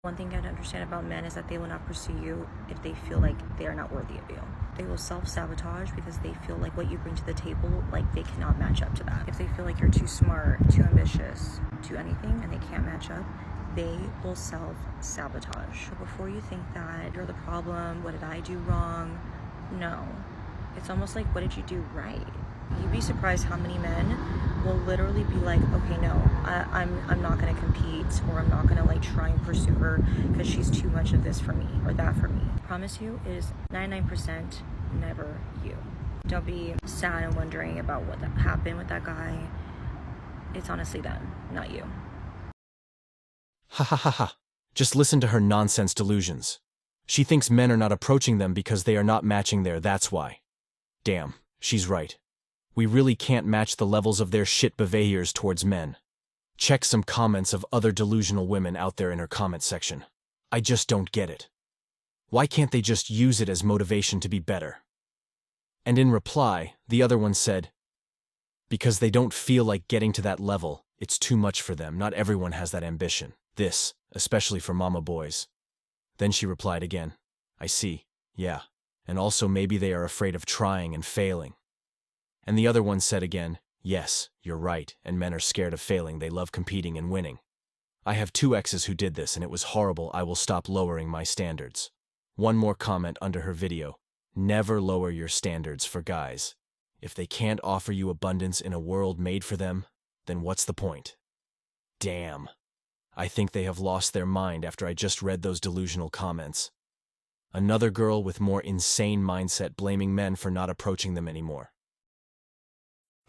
One thing you gotta understand about men is that they will not pursue you if they feel like they are not worthy of you. They will self-sabotage because they feel like what you bring to the table, like they cannot match up to that. If they feel like you're too smart, too ambitious, too anything, and they can't match up, they will self-sabotage. So before you think that you're the problem, what did I do wrong? No. It's almost like, what did you do right? You'd be surprised how many men will literally be like, okay, no, I'm not gonna compete, or I'm not gonna like try and pursue her because she's too much of this for me or that for me. I promise you, it is 99% never you. Don't be sad and wondering about what happened with that guy. It's honestly them, not you. Ha ha ha ha. Just listen to her nonsense delusions. She thinks men are not approaching them because they are not matching that's why. Damn, she's right. We really can't match the levels of their shit behaviors towards men. Check some comments of other delusional women out there in her comment section. I just don't get it. Why can't they just use it as motivation to be better? And in reply, the other one said, because they don't feel like getting to that level, it's too much for them. Not everyone has that ambition. This, especially for mama boys. Then she replied again, I see, yeah. And also maybe they are afraid of trying and failing. And the other one said again, yes, you're right, and men are scared of failing. They love competing and winning. I have 2 exes who did this, and it was horrible. I will stop lowering my standards. One more comment under her video. Never lower your standards for guys. If they can't offer you abundance in a world made for them, then what's the point? Damn. I think they have lost their mind after I just read those delusional comments. Another girl with more insane mindset blaming men for not approaching them anymore.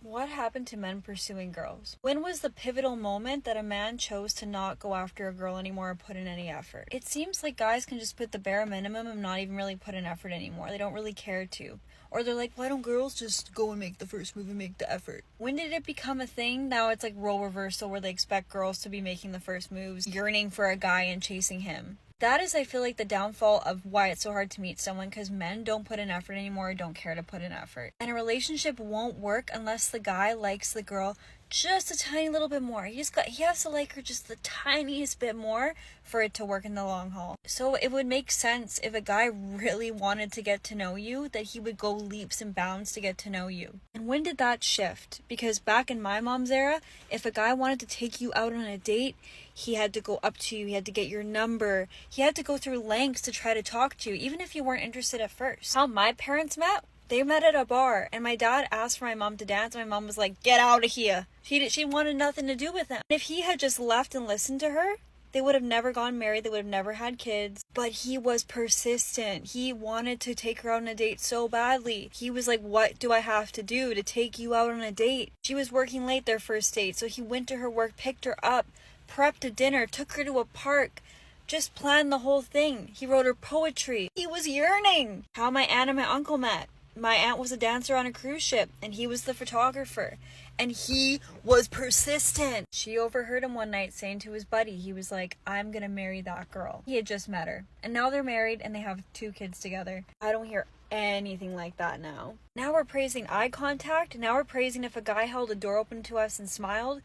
What happened to men pursuing girls? When was the pivotal moment that a man chose to not go after a girl anymore or put in any effort? It seems like guys can just put the bare minimum and not even really put in effort anymore. They don't really care to. Or they're like, why don't girls just go and make the first move and make the effort? When did it become a thing? Now it's like role reversal where they expect girls to be making the first moves, yearning for a guy and chasing him. That is, I feel like, the downfall of why it's so hard to meet someone, because men don't put in effort anymore or don't care to put in effort. And a relationship won't work unless the guy likes the girl just a tiny little bit more. He has to like her just the tiniest bit more for it to work in the long haul. So it would make sense if a guy really wanted to get to know you, that he would go leaps and bounds to get to know you. And when did that shift? Because back in my mom's era, if a guy wanted to take you out on a date, he had to go up to you, he had to get your number, he had to go through lengths to try to talk to you, even if you weren't interested at first. How my parents met? They met at a bar, and my dad asked for my mom to dance, and my mom was like, get out of here. She wanted nothing to do with him. If he had just left and listened to her, they would have never gotten married, they would have never had kids. But he was persistent. He wanted to take her out on a date so badly. He was like, what do I have to do to take you out on a date? She was working late their first date, so he went to her work, picked her up, prepped a dinner, took her to a park, just planned the whole thing. He wrote her poetry. He was yearning. How my aunt and my uncle met. My aunt was a dancer on a cruise ship, and he was the photographer. And he was persistent. She overheard him one night saying to his buddy, he was like, I'm gonna marry that girl. He had just met her. And now they're married, and they have 2 kids together. I don't hear anything like that now. Now we're praising eye contact. Now we're praising if a guy held a door open to us and smiled.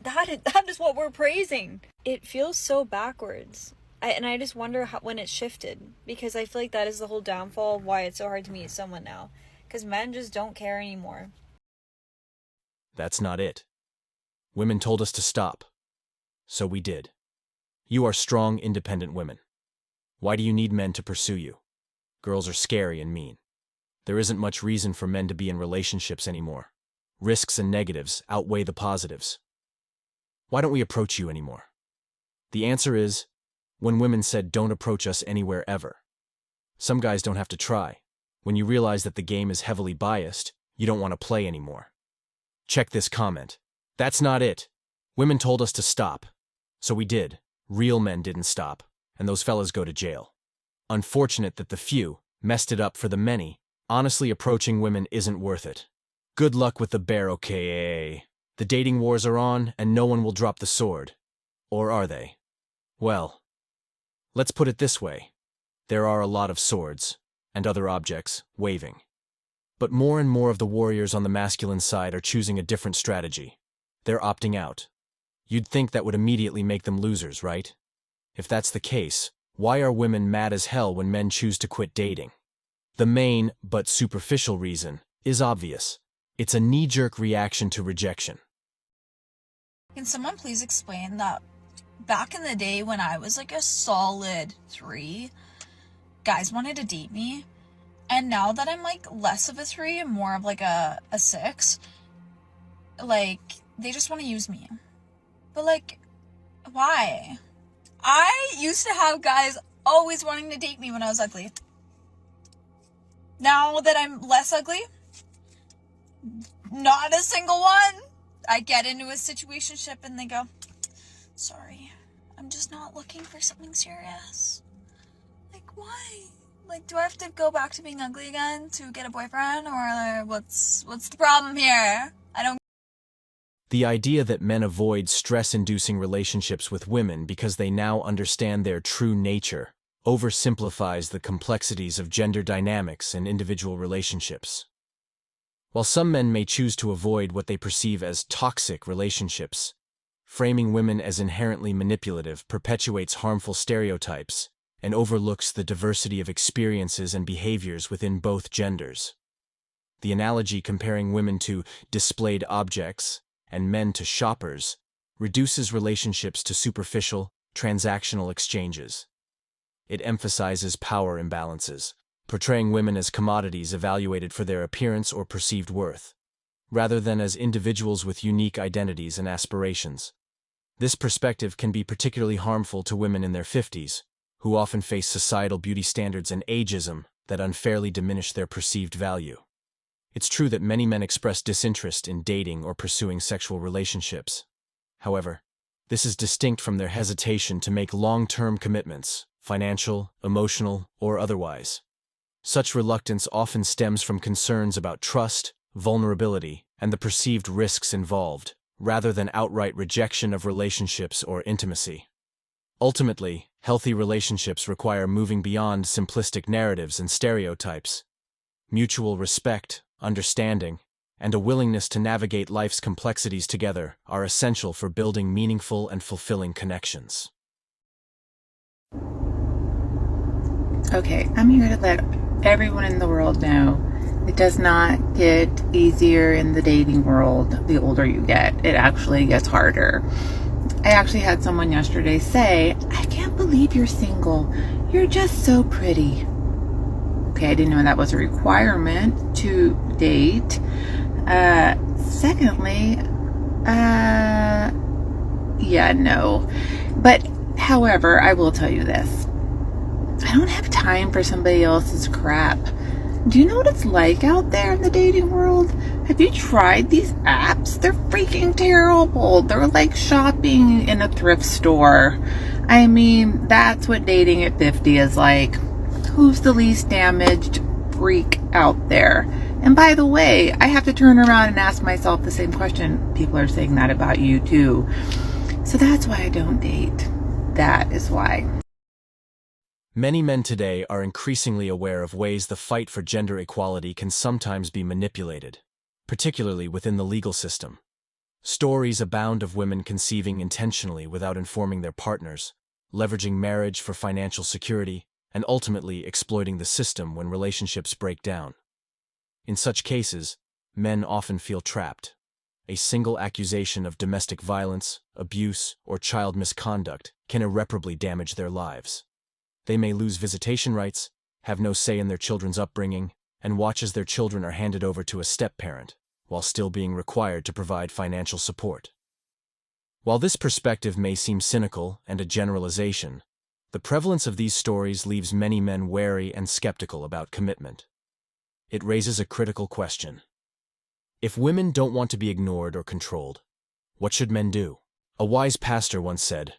That is what we're praising. It feels so backwards. I just wonder when it shifted, because I feel like that is the whole downfall of why it's so hard to meet someone now, because men just don't care anymore. That's not it. Women told us to stop. So we did. You are strong, independent women. Why do you need men to pursue you? Girls are scary and mean. There isn't much reason for men to be in relationships anymore. Risks and negatives outweigh the positives. Why don't we approach you anymore? The answer is, when women said don't approach us anywhere ever. Some guys don't have to try. When you realize that the game is heavily biased, you don't want to play anymore. Check this comment. That's not it. Women told us to stop. So we did. Real men didn't stop, and those fellas go to jail. Unfortunate that the few messed it up for the many. Honestly, approaching women isn't worth it. Good luck with the bear, okay? The dating wars are on, and no one will drop the sword. Or are they? Well, let's put it this way. There are a lot of swords, and other objects, waving. But more and more of the warriors on the masculine side are choosing a different strategy. They're opting out. You'd think that would immediately make them losers, right? If that's the case, why are women mad as hell when men choose to quit dating? The main, but superficial reason is obvious. It's a knee-jerk reaction to rejection. Can someone please explain that back in the day when I was like a solid 3, guys wanted to date me, and now that I'm like less of a 3 and more of like a 6, like they just want to use me. But like, why? I used to have guys always wanting to date me when I was ugly. Now that I'm less ugly, not a single one. I get into a situationship and they go, sorry, I'm just not looking for something serious. Like, why? Like, do I have to go back to being ugly again to get a boyfriend? Or what's the problem here? I don't. The idea that men avoid stress-inducing relationships with women because they now understand their true nature oversimplifies the complexities of gender dynamics and individual relationships. While some men may choose to avoid what they perceive as toxic relationships, framing women as inherently manipulative perpetuates harmful stereotypes and overlooks the diversity of experiences and behaviors within both genders. The analogy comparing women to displayed objects and men to shoppers reduces relationships to superficial, transactional exchanges. It emphasizes power imbalances, portraying women as commodities evaluated for their appearance or perceived worth, rather than as individuals with unique identities and aspirations. This perspective can be particularly harmful to women in their 50s, who often face societal beauty standards and ageism that unfairly diminish their perceived value. It's true that many men express disinterest in dating or pursuing sexual relationships. However, this is distinct from their hesitation to make long-term commitments, financial, emotional, or otherwise. Such reluctance often stems from concerns about trust, vulnerability, and the perceived risks involved, rather than outright rejection of relationships or intimacy. Ultimately, healthy relationships require moving beyond simplistic narratives and stereotypes. Mutual respect, understanding, and a willingness to navigate life's complexities together are essential for building meaningful and fulfilling connections. Okay, I'm here to let everyone in the world know it does not get easier in the dating world the older you get. It actually gets harder. I actually had someone yesterday say, I can't believe you're single. You're just so pretty. Okay, I didn't know that was a requirement to date. Secondly, yeah, no. But, however, I will tell you this. I don't have time for somebody else's crap. Do you know what it's like out there in the dating world? Have you tried these apps? They're freaking terrible. They're like shopping in a thrift store. I mean, that's what dating at 50 is like. Who's the least damaged freak out there? And by the way, I have to turn around and ask myself the same question. People are saying that about you too. So that's why I don't date. That is why. Many men today are increasingly aware of ways the fight for gender equality can sometimes be manipulated, particularly within the legal system. Stories abound of women conceiving intentionally without informing their partners, leveraging marriage for financial security, and ultimately exploiting the system when relationships break down. In such cases, men often feel trapped. A single accusation of domestic violence, abuse, or child misconduct can irreparably damage their lives. They may lose visitation rights, have no say in their children's upbringing, and watch as their children are handed over to a step-parent, while still being required to provide financial support. While this perspective may seem cynical and a generalization, the prevalence of these stories leaves many men wary and skeptical about commitment. It raises a critical question. If women don't want to be ignored or controlled, what should men do? A wise pastor once said,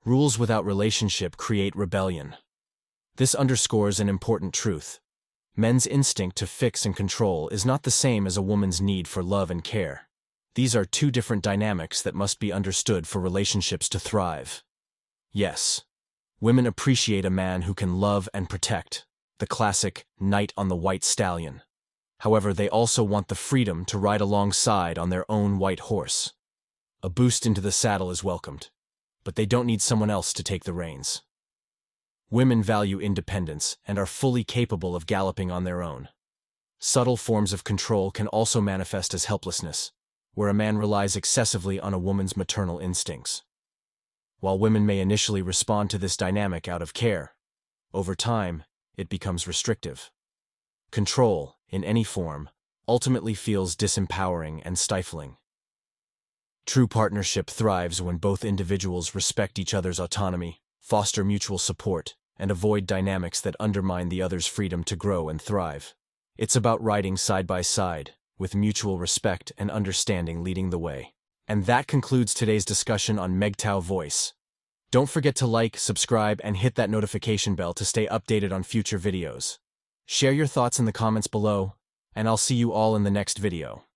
"Rules without relationship create rebellion." This underscores an important truth. Men's instinct to fix and control is not the same as a woman's need for love and care. These are two different dynamics that must be understood for relationships to thrive. Yes, women appreciate a man who can love and protect, the classic knight on the white stallion. However, they also want the freedom to ride alongside on their own white horse. A boost into the saddle is welcomed, but they don't need someone else to take the reins. Women value independence and are fully capable of galloping on their own. Subtle forms of control can also manifest as helplessness, where a man relies excessively on a woman's maternal instincts. While women may initially respond to this dynamic out of care, over time, it becomes restrictive. Control, in any form, ultimately feels disempowering and stifling. True partnership thrives when both individuals respect each other's autonomy, foster mutual support, and avoid dynamics that undermine the other's freedom to grow and thrive. It's about riding side by side, with mutual respect and understanding leading the way. And that concludes today's discussion on MGTOW voice. Don't forget to like, subscribe, and hit that notification bell to stay updated on future videos. Share your thoughts in the comments below, and I'll see you all in the next video.